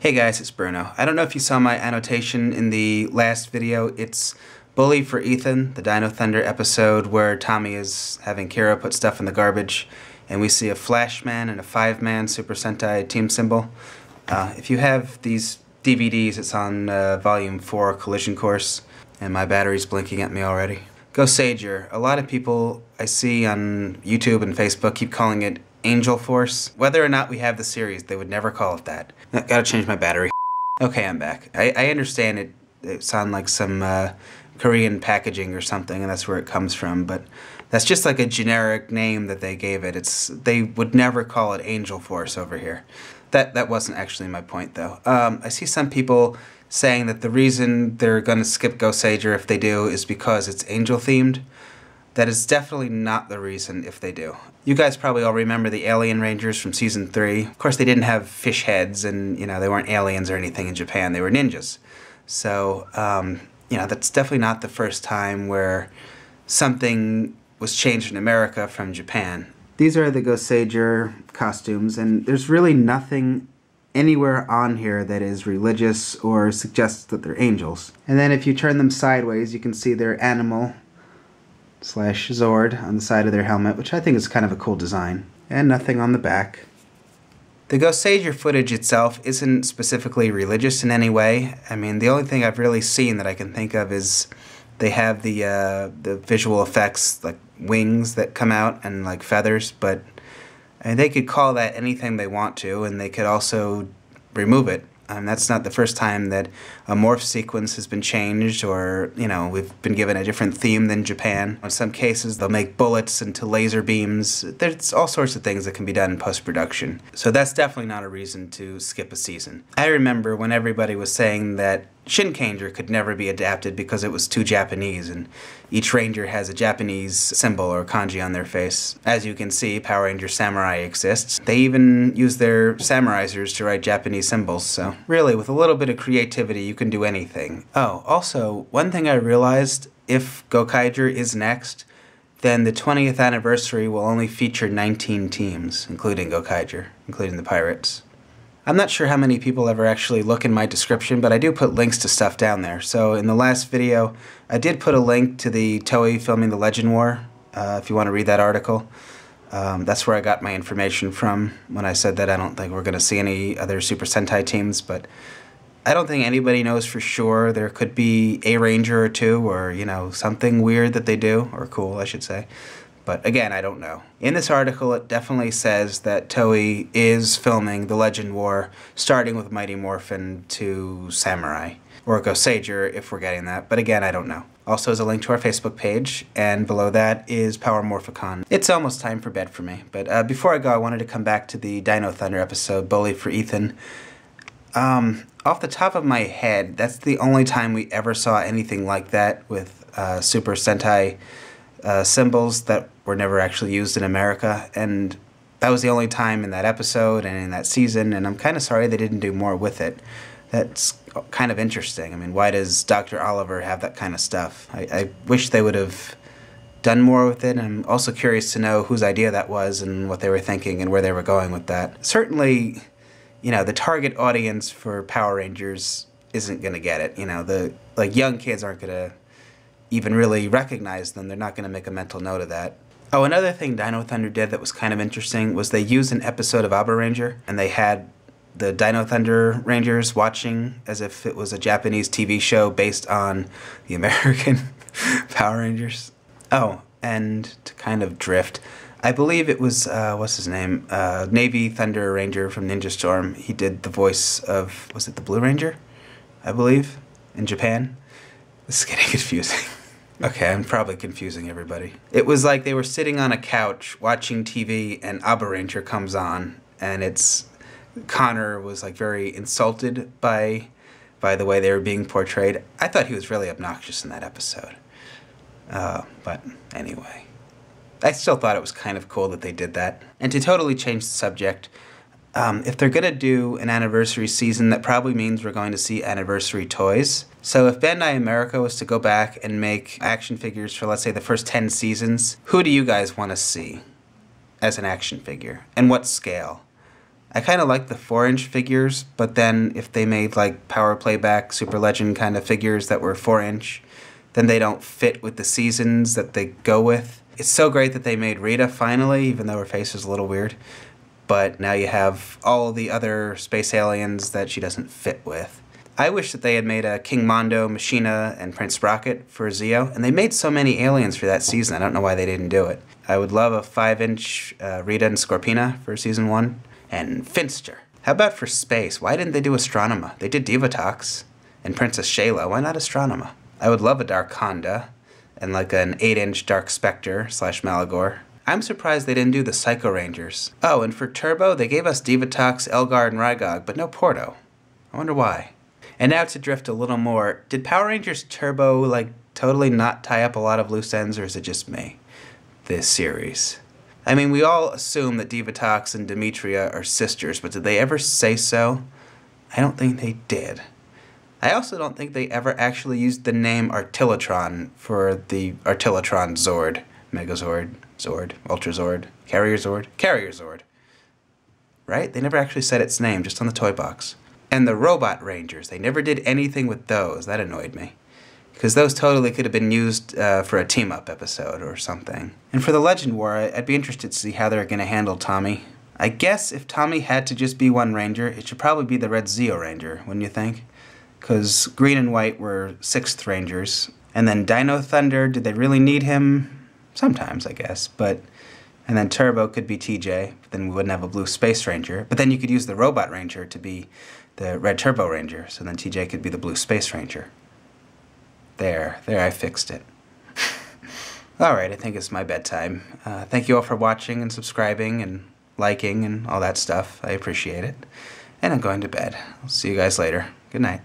Hey guys, it's Bruno. I don't know if you saw my annotation in the last video. It's Bully for Ethan, the Dino Thunder episode where Tommy is having Kira put stuff in the garbage, and we see a Flashman and a 5-man Super Sentai team symbol. If you have these DVDs, it's on Volume 4 Collision Course, and my battery's blinking at me already. Goseiger. A lot of people I see on YouTube and Facebook keep calling it Angel Force. Whether or not we have the series, they would never call it that. Gotta change my battery. Okay, I'm back. I understand it sounds like some Korean packaging or something, and that's where it comes from, but that's just like a generic name that they gave it. They would never call it Angel Force over here. That wasn't actually my point, though. I see some people saying that the reason they're going to skip Goseiger if they do is because it's angel-themed. That is definitely not the reason if they do. You guys probably all remember the Alien Rangers from Season 3. Of course, they didn't have fish heads, and, you know, they weren't aliens or anything in Japan. They were ninjas. So, you know, that's definitely not the first time where something was changed in America from Japan. These are the Goseiger costumes, and there's really nothing anywhere on here that is religious or suggests that they're angels. And then if you turn them sideways, you can see their animal / Zord on the side of their helmet, which I think is kind of a cool design. And nothing on the back. The Goseiger footage itself isn't specifically religious in any way. I mean, the only thing I've really seen that I can think of is they have the visual effects, like wings that come out and like feathers, but I mean, they could call that anything they want to, and they could also remove it. That's not the first time that a morph sequence has been changed, or, you know, we've been given a different theme than Japan. In some cases, they'll make bullets into laser beams. There's all sorts of things that can be done in post-production. So that's definitely not a reason to skip a season. I remember when everybody was saying that Shinkenger could never be adapted because it was too Japanese, and each ranger has a Japanese symbol or kanji on their face. As you can see, Power Ranger Samurai exists. They even use their samurizers to write Japanese symbols, so really, with a little bit of creativity, you can do anything. Oh, also, one thing I realized, if Goseiger is next, then the 20th anniversary will only feature 19 teams, including Goseiger, including the Pirates. I'm not sure how many people ever actually look in my description, but I do put links to stuff down there. So in the last video, I did put a link to the Toei filming the Legend War, if you want to read that article. That's where I got my information from when I said that I don't think we're going to see any other Super Sentai teams, but I don't think anybody knows for sure. There could be a Ranger or two, or, you know, something weird that they do, or cool, I should say. But again, I don't know. In this article, it definitely says that Toei is filming the Legend War, starting with Mighty Morphin to Samurai. Or Goseiger, if we're getting that. But again, I don't know. Also, there's a link to our Facebook page, and below that is Power Morphicon. It's almost time for bed for me. But before I go, I wanted to come back to the Dino Thunder episode, Bully for Ethan. Off the top of my head, that's the only time we ever saw anything like that with Super Sentai symbols that were never actually used in America, and that was the only time in that episode and in that season, and I'm kind of sorry they didn't do more with it. That's kind of interesting. I mean, why does Dr. Oliver have that kind of stuff? I wish they would have done more with it, and I'm also curious to know whose idea that was and what they were thinking and where they were going with that. Certainly, you know, the target audience for Power Rangers isn't going to get it. You know, like young kids aren't going to even really recognize them. They're not going to make a mental note of that. Oh, another thing Dino Thunder did that was kind of interesting was they used an episode of Abba Ranger, and they had the Dino Thunder Rangers watching as if it was a Japanese TV show based on the American Power Rangers. Oh, and to kind of drift, I believe it was, what's his name? Navy Thunder Ranger from Ninja Storm. He did the voice of, was it the Blue Ranger? I believe, in Japan. This is getting confusing. Okay, I'm probably confusing everybody. It was like they were sitting on a couch watching TV, and Abba Ranger comes on, and Connor was like very insulted by the way they were being portrayed. I thought he was really obnoxious in that episode. But anyway, I still thought it was kind of cool that they did that. And to totally change the subject, if they're going to do an anniversary season, that probably means we're going to see anniversary toys. So if Bandai America was to go back and make action figures for, let's say, the first 10 seasons, who do you guys want to see as an action figure? And what scale? I kind of like the 4-inch figures, but then if they made like Power Playback, Super Legend kind of figures that were 4-inch, then they don't fit with the seasons that they go with. It's so great that they made Rita finally, even though her face is a little weird. But now you have all the other space aliens that she doesn't fit with. I wish that they had made a King Mondo, Machina, and Prince Sprocket for Zeo, and they made so many aliens for that season. I don't know why they didn't do it. I would love a 5-inch Rita and Scorpina for season 1. And Finster. How about for space? Why didn't they do Astronema? They did Divatox and Princess Shayla. Why not Astronema? I would love a Dark Honda and like an 8-inch Dark Spectre / Malagor. I'm surprised they didn't do the Psycho Rangers. Oh, and for Turbo, they gave us Divatox, Elgar, and Rygog, but no Porto. I wonder why. And now to drift a little more, did Power Rangers Turbo like totally not tie up a lot of loose ends, or is it just me? This series. I mean, we all assume that Divatox and Demetria are sisters, but did they ever say so? I don't think they did. I also don't think they ever actually used the name Artillatron for the Artillatron Zord. Megazord, Zord, Ultrazord, Carrier Zord. Right? They never actually said its name, just on the toy box. And the Robot Rangers, they never did anything with those. That annoyed me. Because those totally could have been used for a team-up episode or something. And for the Legend War, I'd be interested to see how they're going to handle Tommy. I guess if Tommy had to just be one Ranger, it should probably be the Red Zeo Ranger, wouldn't you think? Because Green and White were 6th Rangers. And then Dino Thunder, did they really need him? Sometimes, I guess. And then Turbo could be TJ, but then we wouldn't have a Blue Space Ranger. But then you could use the Robot Ranger to be the Red Turbo Ranger, so then TJ could be the Blue Space Ranger. There, I fixed it. Alright, I think it's my bedtime. Thank you all for watching and subscribing and liking and all that stuff. I appreciate it. And I'm going to bed. I'll see you guys later. Good night.